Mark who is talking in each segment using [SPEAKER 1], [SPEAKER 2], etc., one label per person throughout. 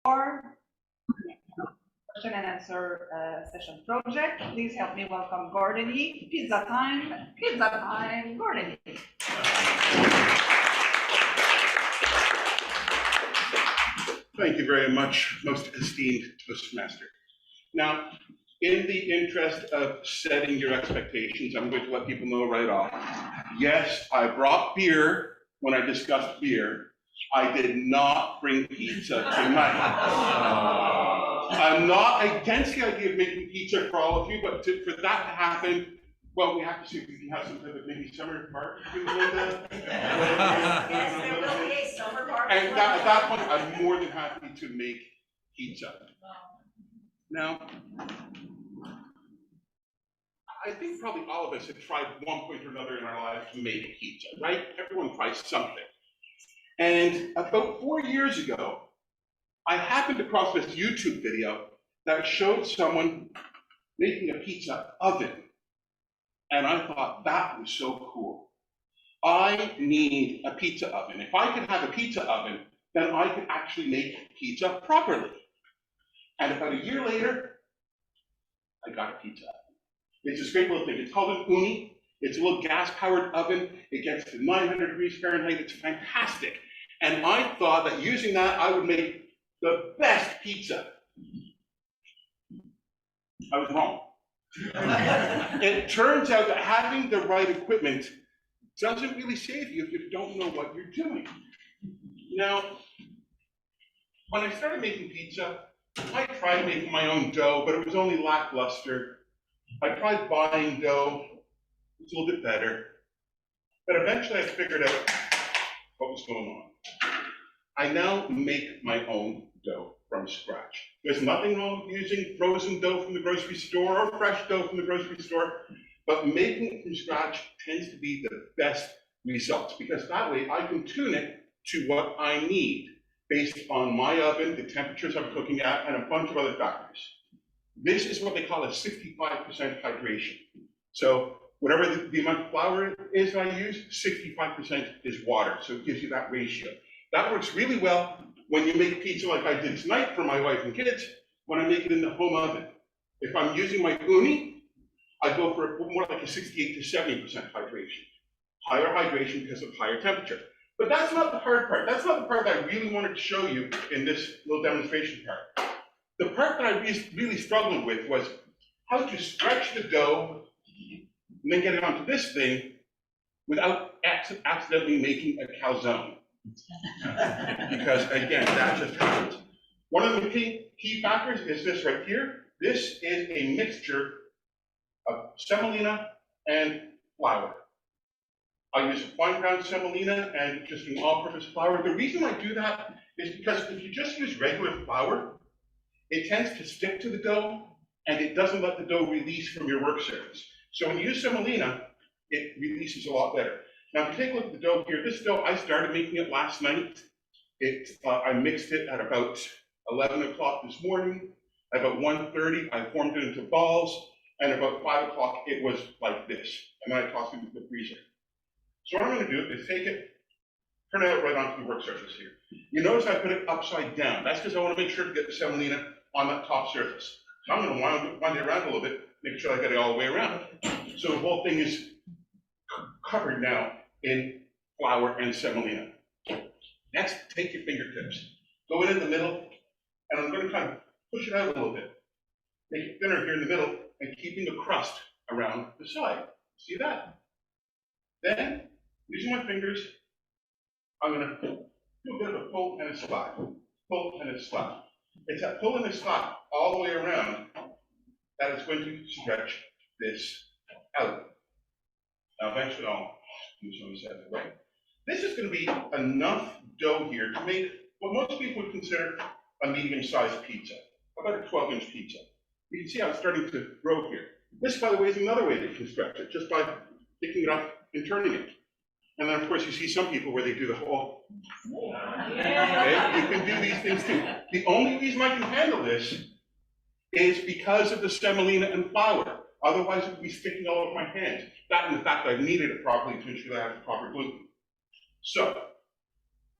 [SPEAKER 1] our question and answer session project. Please help me welcome Gordon E. Pizza time, Gordon E.
[SPEAKER 2] Thank you very much, most esteemed Toastmaster. Now, in the interest of setting your expectations, I'm going to let people know right off. Yes, I brought beer when I discussed beer. I did not bring pizza tonight. I'm not against the idea of making pizza for all of you, but for that to happen, well, we have to see if we can have some type of maybe summer barbecue.
[SPEAKER 1] Yes, there will be a summer barbecue.
[SPEAKER 2] And at that point, I'm more than happy to make pizza. Now, I think probably all of us have tried one point or another in our lives to make pizza, right? Everyone tries something. And about 4 years ago, I happened across this YouTube video that showed someone making a pizza oven. And I thought that was so cool. I need a pizza oven. If I could have a pizza oven, then I could actually make pizza properly. And about a year later, I got a pizza oven. It's this great little thing. It's called an uni. It's a little gas-powered oven. It gets to 900 degrees Fahrenheit. It's fantastic. And I thought that using that, I would make the best pizza. I was wrong. It turns out that having the right equipment doesn't really save you if you don't know what you're doing. Now, when I started making pizza, I tried making my own dough, but it was only lackluster. I tried buying dough, it was a little bit better. But eventually I figured out what was going on. I now make my own dough from scratch. There's nothing wrong with using frozen dough from the grocery store or fresh dough from the grocery store, but making it from scratch tends to be the best results because that way I can tune it to what I need based on my oven, the temperatures I'm cooking at, and a bunch of other factors. This is what they call a 65% hydration. So whatever the amount of flour is I use, 65% is water, so it gives you that ratio. That works really well when you make pizza like I did tonight for my wife and kids, when I make it in the home oven. If I'm using my uni, I go for more like a 68 to 70% hydration. Higher hydration because of higher temperature. But that's not the hard part. That's not the part that I really wanted to show you in this little demonstration part. The part that I really struggled with was how to stretch the dough and then get it onto this thing without accidentally making a calzone. Because again, that just happens. One of the key factors is this right here. This is a mixture of semolina and flour. I use a fine ground semolina and just an all-purpose flour. The reason I do that is because if you just use regular flour, it tends to stick to the dough and it doesn't let the dough release from your work surface. So when you use semolina, it releases a lot better. Now, if you take a look at the dough here, this dough, I started making it last night. I mixed it at about 11 o'clock this morning. At about 1:30, I formed it into balls, and about 5 o'clock, it was like this. And then I tossed it into the freezer. So what I'm going to do is take it, turn it out right onto the work surface here. You notice I put it upside down. That's because I want to make sure to get the semolina on that top surface. So I'm going to wind it around a little bit, make sure I get it all the way around. So the whole thing is covered now in flour and semolina. Next, take your fingertips, go in the middle, and I'm going to kind of push it out a little bit. Make it thinner here in the middle, and keeping the crust around the side. See that? Then, using my fingers, I'm going to do a bit of a pull and a slap. Pull and a slap. It's that pull and a slap all the way around that is going to stretch this out. Now, eventually, I'll do some of that, right? This is going to be enough dough here to make what most people would consider a medium-sized pizza, about a 12-inch pizza. You can see how it's starting to grow here. This, by the way, is another way that you can stretch it, just by picking it up and turning it. And then, of course, you see some people where they do the whole, okay? You can do these things too. The only reason I can handle this is because of the semolina and flour. Otherwise, it would be sticking all over my hands. That and the fact that I've kneaded it properly to ensure that I have the proper gluten. So,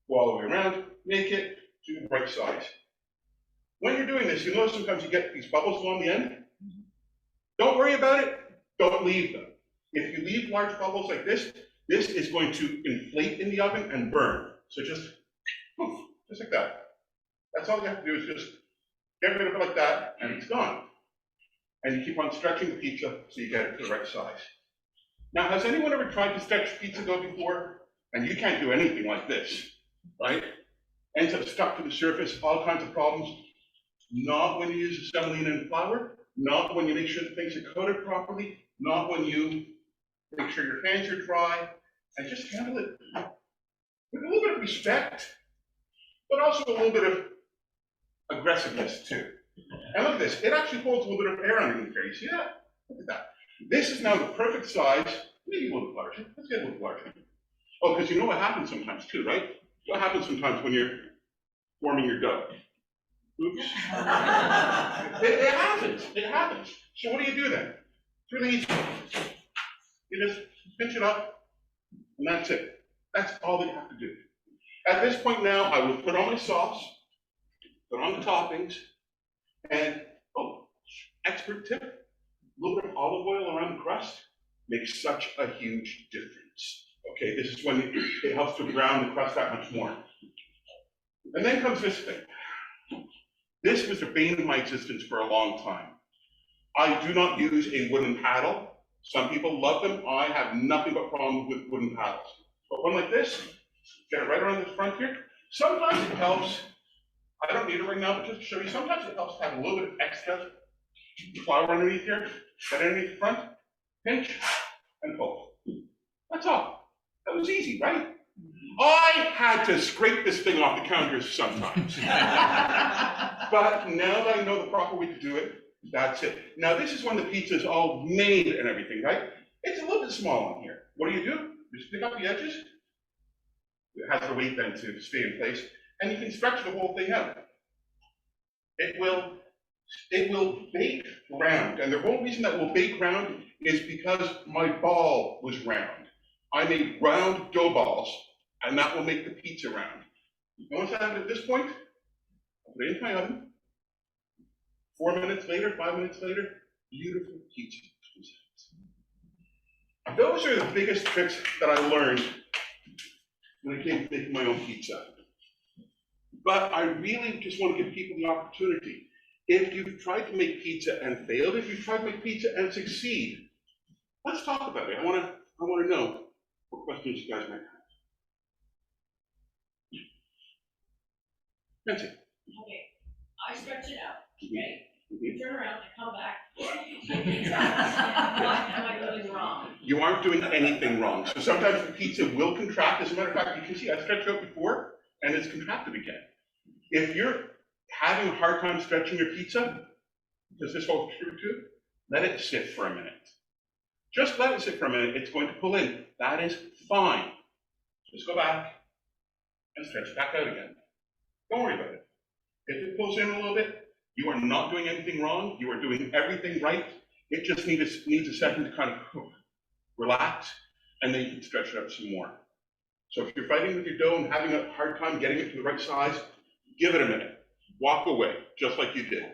[SPEAKER 2] go all the way around, make it to the right size. this, you notice sometimes you get these bubbles along the end. Don't worry about it, don't leave them. If you leave large bubbles like this is going to inflate in the oven and burn. So just, poof, just like that. That's all you have to do is just get rid of it like that, and it's gone. And you keep on stretching the pizza so you get it to the right size. Now, has anyone ever tried to stretch pizza dough before? And you can't do anything like this, right? Ends up stuck to the surface, all kinds of problems. Not when you use semolina and flour, not when you make sure that things are coated properly, not when you make sure your hands are dry, and just handle it with a little bit of respect, but also a little bit of aggressiveness too. And look at this, it actually holds a little bit of air underneath there. You see that? Look at that. This is now the perfect size, maybe a little bit larger. Let's get a little bit larger. Oh, because you know what happens sometimes too, right? What happens sometimes when you're forming your dough? Oops. It happens. So what do you do then? It's really easy. You just pinch it up, and that's it. That's all that you have to do. At this point now, I will put on my sauce, put on the toppings, and, oh, expert tip, a little bit of olive oil around the crust makes such a huge difference. Okay, this is when it helps to brown the crust that much more. And then comes this thing. This was the bane of my existence for a long time. I do not use a wooden paddle. Some people love them. I have nothing but problems with wooden paddles. But one like this, get it right around the front here. Sometimes it helps. I don't need it right now, but just to show you, sometimes it helps to have a little bit of extra flour underneath here. Get underneath the front, pinch, and pull. That's all. That was easy, right? I had to scrape this thing off the counters sometimes. But now that I know the proper way to do it, that's it. Now this is when the pizza is all made and everything, right? It's a little bit small in here. What do? Just pick up the edges. It has the weight then to stay in place, and you can stretch the whole thing out. It will bake round, and the whole reason that will bake round is because my ball was round. I made round dough balls, and that will make the pizza round. And once I have it at this point, I'll put it into my oven. 4 minutes later, 5 minutes later, beautiful pizza comes out. Those are the biggest tricks that I learned when it came to making my own pizza. But I really just want to give people the opportunity. If you've tried to make pizza and failed, if you've tried to make pizza and succeed, let's talk about it. I want to know what questions you guys might have. Nancy.
[SPEAKER 3] Okay, I stretch it out, okay? You turn around and come back. What am I doing wrong?
[SPEAKER 2] You aren't doing anything wrong. So sometimes the pizza will contract. As a matter of fact, you can see I stretched out before, and it's contracted again. If you're having a hard time stretching your pizza, because this holds true too, let it sit for a minute. Just let it sit for a minute. It's going to pull in. That is fine. Just go back and stretch back out again. Don't worry about it. If it pulls in a little bit, you are not doing anything wrong. You are doing everything right. It just needs a second to kind of relax, and then you can stretch it up some more. So if you're fighting with your dough and having a hard time getting it to the right size, give it a minute. Walk away, just like you did,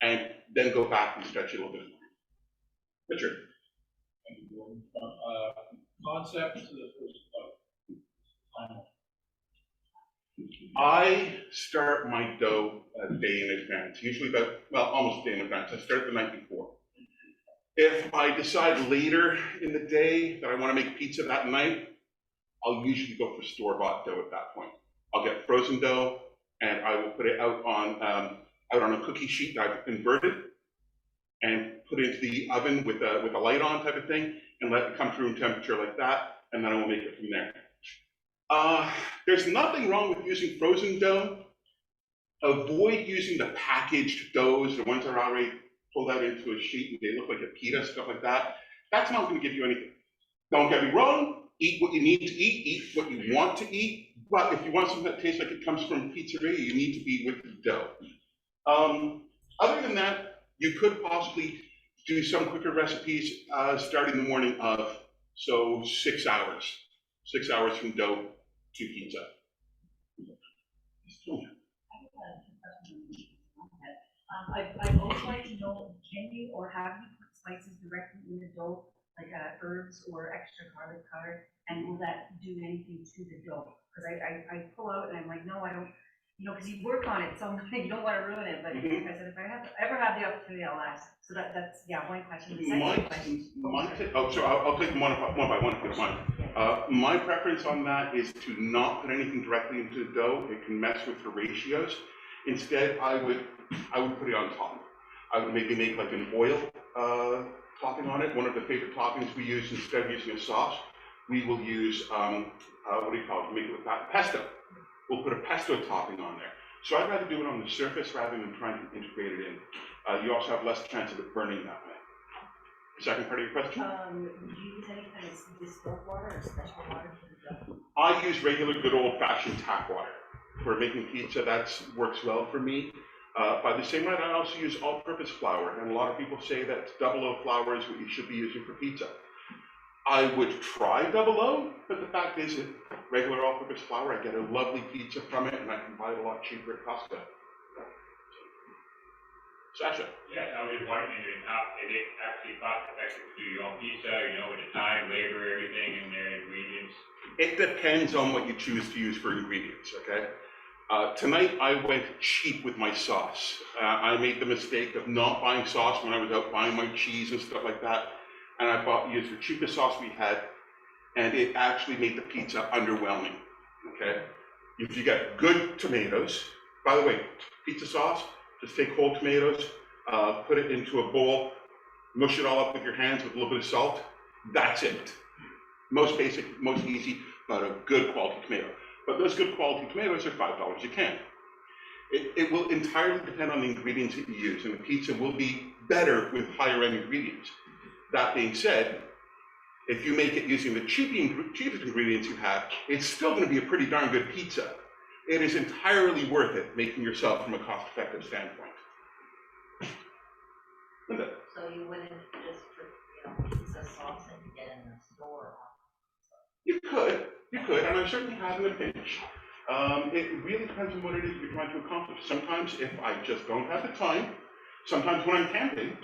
[SPEAKER 2] and then go back and stretch it a little bit more. Richard.
[SPEAKER 4] Concept to the first time.
[SPEAKER 2] I start my dough a day in advance, usually almost a day in advance. I start the night before. If I decide later in the day that I want to make pizza that night, I'll usually go for store-bought dough at that point. I'll get frozen dough, and I will put it out on a cookie sheet that I've inverted, and put it into the oven with a light on type of thing, and let it come to room temperature like that, and then I will make it from there. There's nothing wrong with using frozen dough. Avoid using the packaged doughs, the ones that are already pulled out into a sheet and they look like a pita, stuff like that. That's not going to give you anything. Don't get me wrong, eat what you need to eat what you want to eat, but if you want something that tastes like it comes from a pizzeria, you need to be with the dough. Other than that, you could possibly do some quicker recipes starting the morning of, 6 hours. 6 hours from dough to pizza.
[SPEAKER 5] you, or have you put spices directly in the dough, like herbs or extra garlic powder, and will that do anything to the dough? Because I pull out and I'm like, no, I don't, because you work on it, so you don't want to ruin it, but I said, if I ever have the opportunity, I'll ask. So that's, one question. The second question.
[SPEAKER 2] So I'll take them one by one if you don't mind. My preference on that is to not put anything directly into the dough. It can mess with the ratios. Instead, I would put it on top. I would maybe make like an oil topping on it. One of the favorite toppings we use, instead of using a sauce, we will use, what do you call it? Make it with pesto. We'll put a pesto topping on there. So I'd rather do it on the surface rather than trying to integrate it in. You also have less chance of it burning that way. Second part of your question?
[SPEAKER 5] Would you use any kind of distilled water or special water for the dough?
[SPEAKER 2] I use regular good old-fashioned tap water. For making pizza, that works well for me. By the same right, I also use all-purpose flour, and a lot of people say that 00 flour is what you should be using for pizza. I would try 00, but the fact is that regular all-purpose flour, I get a lovely pizza from it, and I can buy it a lot cheaper at Costco. Sasha?
[SPEAKER 6] Yeah, I was wondering, is it actually cost effective to do your own pizza, with the time, labor, everything, and the ingredients?
[SPEAKER 2] It depends on what you choose to use for ingredients, okay? Tonight I went cheap with my sauce. I made the mistake of not buying sauce when I was out buying my cheese and stuff like that. And I used the cheapest sauce we had, and it actually made the pizza underwhelming, okay? If you get good tomatoes, by the way, pizza sauce, just take whole tomatoes, put it into a bowl, mush it all up with your hands with a little bit of salt. That's it. Most basic, most easy, but a good quality tomato. But those good quality tomatoes are $5 a can. It will entirely depend on the ingredients that you use, and the pizza will be better with higher end ingredients. That being said, if you make it using the cheapest ingredients you have, it's still going to be a pretty darn good pizza. It is entirely worth it making yourself from a cost-effective standpoint. Linda?
[SPEAKER 7] So you wouldn't just put, pizza sauce that you get in the store?
[SPEAKER 2] You could, and I certainly have in a pinch. It really depends on what it is you're trying to accomplish. Sometimes if I just don't have the time, sometimes when I'm camping,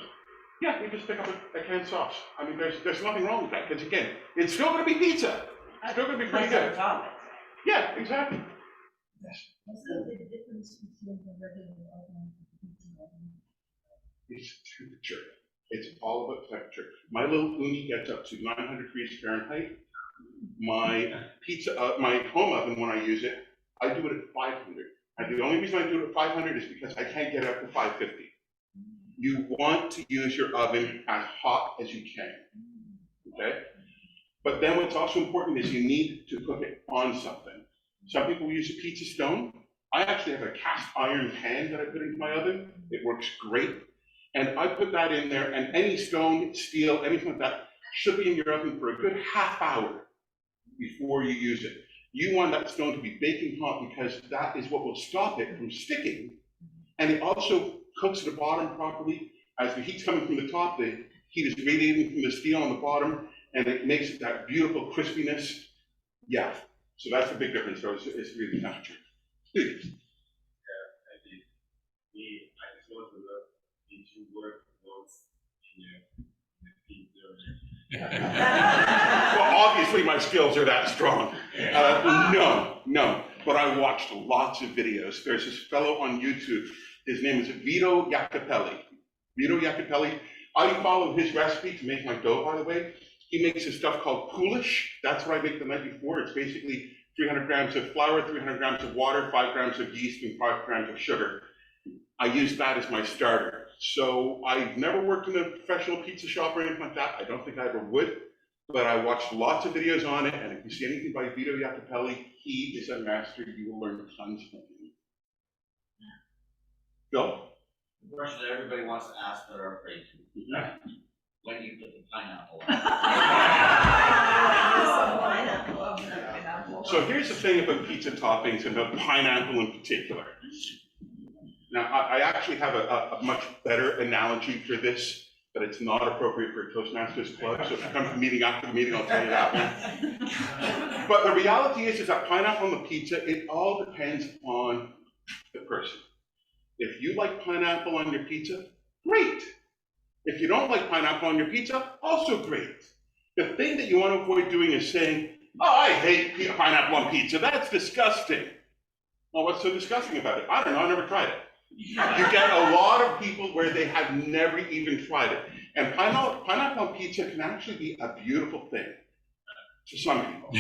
[SPEAKER 2] yeah, we just pick up a canned sauce. I mean, there's nothing wrong with that, because again, it's still going to be pizza. It's still going to be pretty good. Yeah, exactly. Yes.
[SPEAKER 5] What's the difference between the regular oven and the pizza oven?
[SPEAKER 2] It's temperature. It's all about temperature. My little uni gets up to 900 degrees Fahrenheit. My my home oven, when I use it, I do it at 500. And the only reason I do it at 500 is because I can't get it up to 550. You want to use your oven as hot as you can, okay? But then what's also important is you need to cook it on something. Some people use a pizza stone. I actually have a cast iron pan that I put into my oven. It works great. And I put that in there, and any stone, steel, anything like that should be in your oven for a good half hour before you use it. You want that stone to be baking hot because that is what will stop it from sticking. And it also cooks the bottom properly. As the heat's coming from the top, the heat is radiating from the steel on the bottom, and it makes it that beautiful crispiness. Yeah, so that's the big difference, though, is really temperature. Please.
[SPEAKER 6] I just want to look into work once in the pizza.
[SPEAKER 2] Well, obviously my skills are that strong. No, but I watched lots of videos. There's this fellow on YouTube. His name is Vito Iacopelli. I follow his recipe to make my dough, by the way. He makes this stuff called poolish. That's what I make the night before. It's basically 300 grams of flour, 300 grams of water, 5 grams of yeast, and 5 grams of sugar. I use that as my starter. So I've never worked in a professional pizza shop or anything like that. I don't think I ever would, but I watched lots of videos on it, and if you see anything by Vito Iacopelli, he is a master. You will learn tons from him. Phil?
[SPEAKER 8] The question that everybody wants to ask but are afraid to. When do you put the pineapple on?
[SPEAKER 2] So here's the thing about pizza toppings and about pineapple in particular. Now, I actually have a much better analogy for this, but it's not appropriate for a Toastmasters Club, so if you come to the meeting after the meeting, I'll tell you that one. But the reality is that pineapple on the pizza, it all depends on the person. If you like pineapple on your pizza, great. If you don't like pineapple on your pizza, also great. The thing that you want to avoid doing is saying, oh, I hate pineapple on pizza, that's disgusting. Well, what's so disgusting about it? I don't know, I never tried it. You get a lot of people where they have never even tried it. And pineapple on pizza can actually be a beautiful thing to some people.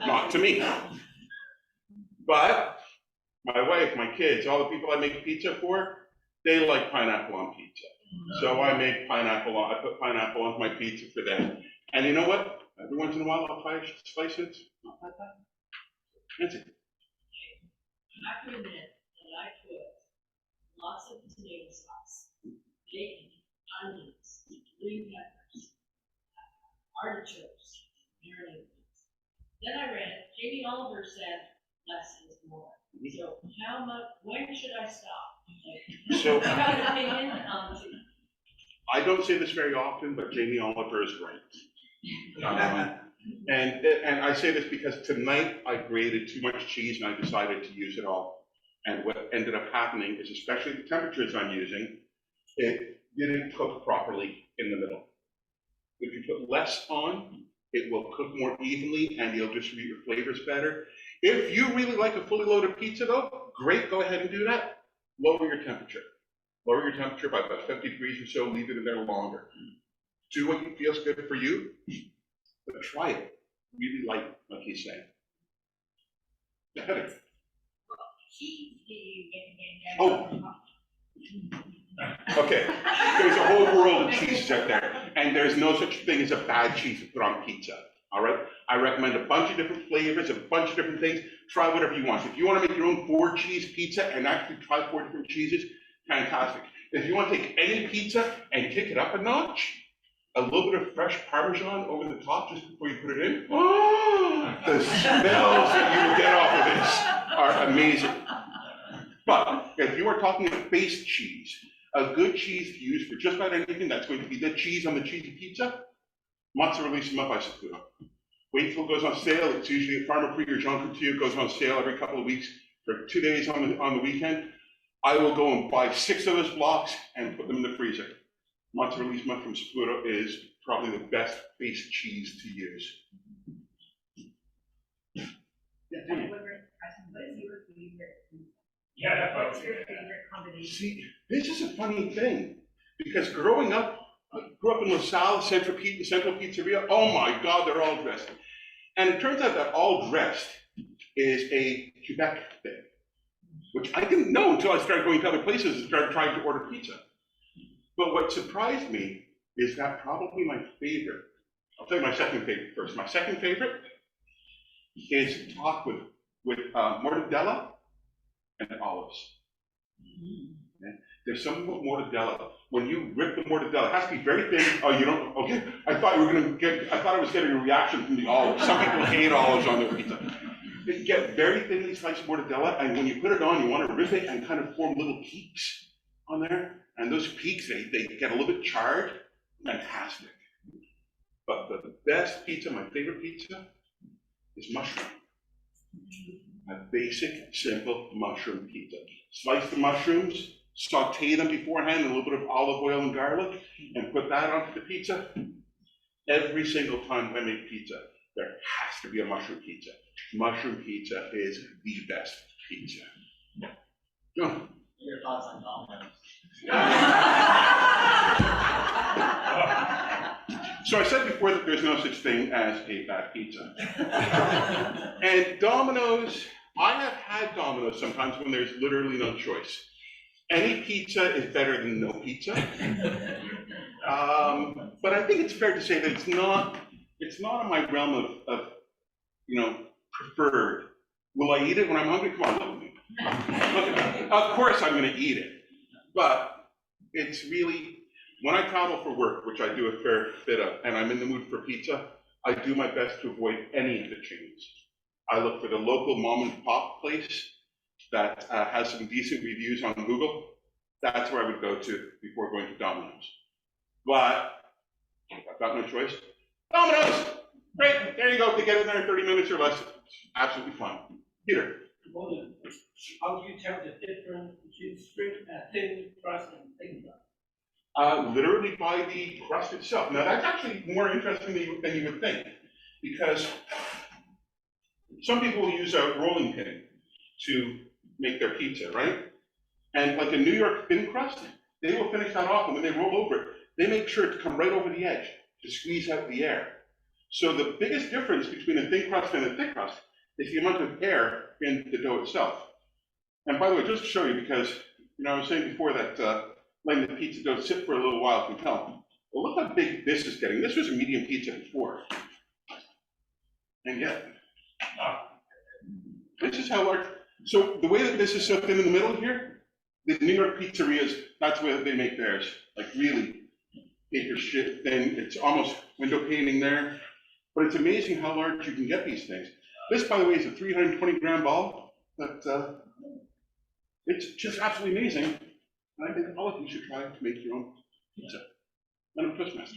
[SPEAKER 2] Not to me. But my wife, my kids, all the people I make pizza for, they like pineapple on pizza. So I put pineapple on my pizza for them. And you know what? Every once in a while I'll try spices. Not that bad. That's it.
[SPEAKER 3] I have to admit that I put lots of tomato sauce, bacon, onions, green peppers, artichokes, marinated. Then I read, Jamie Oliver said, less is more. So how much, when should I stop?
[SPEAKER 2] So
[SPEAKER 3] You got an opinion?
[SPEAKER 2] I don't say this very often, but Jamie Oliver is right. And I say this because tonight I grated too much cheese and I decided to use it all. And what ended up happening is, especially the temperatures I'm using, it didn't cook properly in the middle. If you put less on, it will cook more evenly and you'll distribute your flavors better. If you really like a fully loaded pizza though, great, go ahead and do that. Lower your temperature. Lower your temperature by about 50 degrees or so, leave it in there longer. Do what feels good for you, but try it really light, like he's saying. Heather. Oh. Okay, there's a whole world of cheeses out there, and there's no such thing as a bad cheese to put on pizza, all right? I recommend a bunch of different flavors, a bunch of different things. Try whatever you want. If you want to make your own 4-cheese pizza and actually try 4 different cheeses, fantastic. If you want to take any pizza and kick it up a notch, a little bit of fresh Parmesan over the top just before you put it in, oh, the smells that you will get off of this are amazing. But if you are talking about base cheese, a good cheese to use for just about anything that's going to be the cheese on the cheesy pizza, mozzarella by Saputo. Wait till it goes on sale. It's usually at Pharmaprix or Jean Coutu. It goes on sale every couple of weeks for 2 days on the weekend. I will go and buy 6 of those blocks and put them in the freezer. Mozzarella from Saputo is probably the best base cheese to use. Yeah,
[SPEAKER 5] What is your favorite?
[SPEAKER 6] Yeah, that's what I was
[SPEAKER 5] What's your
[SPEAKER 6] gonna
[SPEAKER 5] favorite combination?
[SPEAKER 2] See, this is a funny thing, because growing up, I grew up in LaSalle, Central Pizzeria. Oh my God, they're all dressed. And it turns out that all dressed is a Quebec thing, which I didn't know until I started going to other places and started trying to order pizza. But what surprised me is that probably my favorite, I'll tell you my second favorite first. My second favorite is topped with mortadella and olives. Okay? There's something about mortadella. When you rip the mortadella, it has to be very thin. Oh, you don't, okay. I thought I was getting a reaction from the olives. Some people hate olives on their pizza. You get very thinly sliced mortadella, and when you put it on, you want to rip it and kind of form little peaks on there. And those peaks, they get a little bit charred. Fantastic. But the best pizza, my favorite pizza, is mushroom. A basic, simple mushroom pizza. Slice the mushrooms, saute them beforehand in a little bit of olive oil and garlic, and put that onto the pizza. Every single time I make pizza, there has to be a mushroom pizza. Mushroom pizza is the best pizza. John?
[SPEAKER 8] Your thoughts on Domino's?
[SPEAKER 2] So I said before that there's no such thing as a bad pizza. And Domino's, I have had Domino's sometimes when there's literally no choice. Any pizza is better than no pizza. But I think it's fair to say that it's not in my realm of preferred. Will I eat it when I'm hungry? Come on, look at me. Of course I'm gonna eat it. But it's really, when I travel for work, which I do a fair bit of, and I'm in the mood for pizza, I do my best to avoid any of the chains. I look for the local mom and pop place that has some decent reviews on Google. That's where I would go to before going to Domino's. But I've got no choice. Domino's! Great, there you go. They get in there in 30 minutes or less. Absolutely fine. Peter.
[SPEAKER 4] How do you tell the difference between thin crust and thick crust?
[SPEAKER 2] Literally by the crust itself. Now, that's actually more interesting than you would think, because some people will use a rolling pin to make their pizza, right? And like a New York thin crust, they will finish that off, and when they roll over it, they make sure to come right over the edge to squeeze out the air. So the biggest difference between a thin crust and a thick crust is the amount of air in the dough itself. And by the way, just to show you, because I was saying before that letting the pizza dough sit for a little while can tell. Well, look how big this is getting. This was a medium pizza before, and yet this is how large. So the way that this is so thin in the middle here, the New York pizzerias, that's the way that they make theirs. Like really paper shit thin. It's almost window painting there. But it's amazing how large you can get these things. This, by the way, is a 320-gram ball, but it's just absolutely amazing. And I think all of you should try to make your own pizza. And I'm Toastmaster.